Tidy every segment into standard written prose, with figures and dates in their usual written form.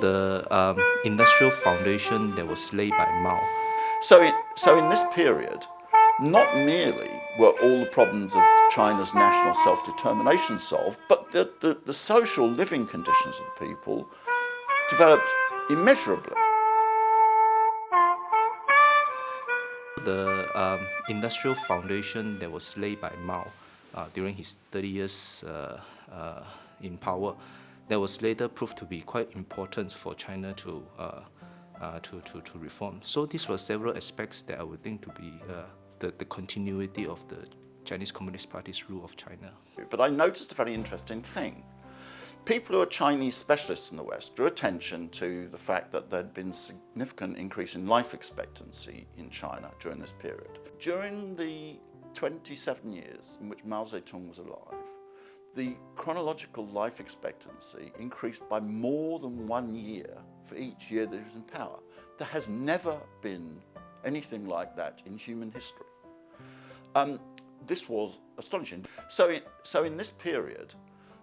the industrial foundation that was laid by Mao. So in this period, not merely were all the problems of China's national self-determination solved, but the social living conditions of the people developed immeasurably. The industrial foundation that was laid by Mao during his 30 years in power, that was later proved to be quite important for China to reform. So these were several aspects that I would think to be the continuity of the Chinese Communist Party's rule of China. But I noticed a very interesting thing. People who are Chinese specialists in the West drew attention to the fact that there had been a significant increase in life expectancy in China during this period. During the 27 years in which Mao Zedong was alive, the chronological life expectancy increased by more than 1 year for each year that he was in power. There has never been anything like that in human history. This was astonishing. So in this period,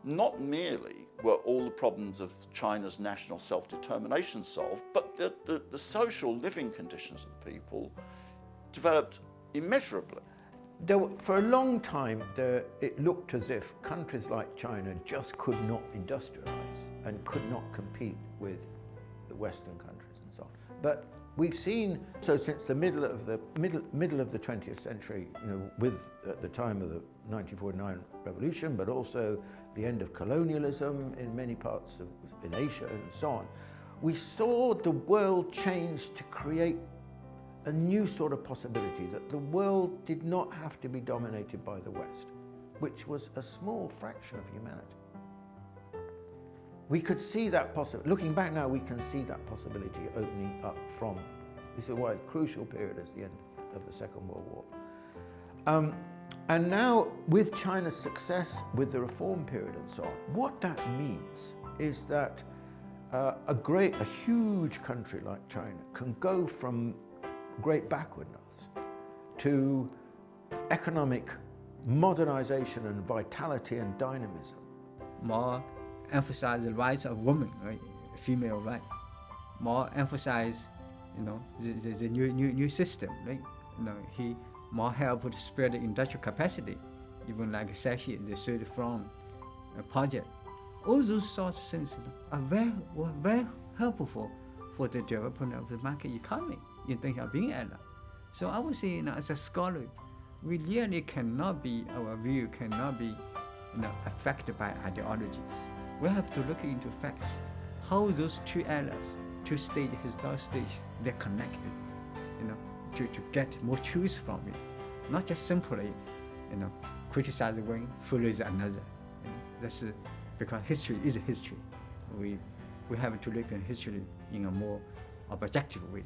not merely were all the problems of China's national self-determination solved, but the social living conditions of the people developed immeasurably. For a long time, it looked as if countries like China just could not industrialize and could not compete with the Western countries and so on. But we've seen, so since the middle of the 20th century, with at the time of the 1949 revolution, but also the end of colonialism in many parts in Asia and so on, we saw the world change to create a new sort of possibility that the world did not have to be dominated by the West, which was a small fraction of humanity. We could see that possibility. Looking back now, we can see that possibility opening up from, this is why a crucial period is the end of the Second World War. And now, with China's success with the reform period and so on, what that means is that a huge country like China can go from great backwardness to economic modernization and vitality and dynamism. More emphasize the rights of women, right? Female right. More emphasize, the new system, right? He more help to spread the industrial capacity, even like especially the third front project. All those sorts of things were very helpful for the development of the market economy in Deng Xiaoping era. So I would say, as a scholar, we really cannot be, our view cannot be affected by ideology. We have to look into facts, how those two eras, two historic stages, they're connected, to get more truth from it. Not just simply, criticize one, follow another. That's because history is a history. We have to look at history in a more objective way.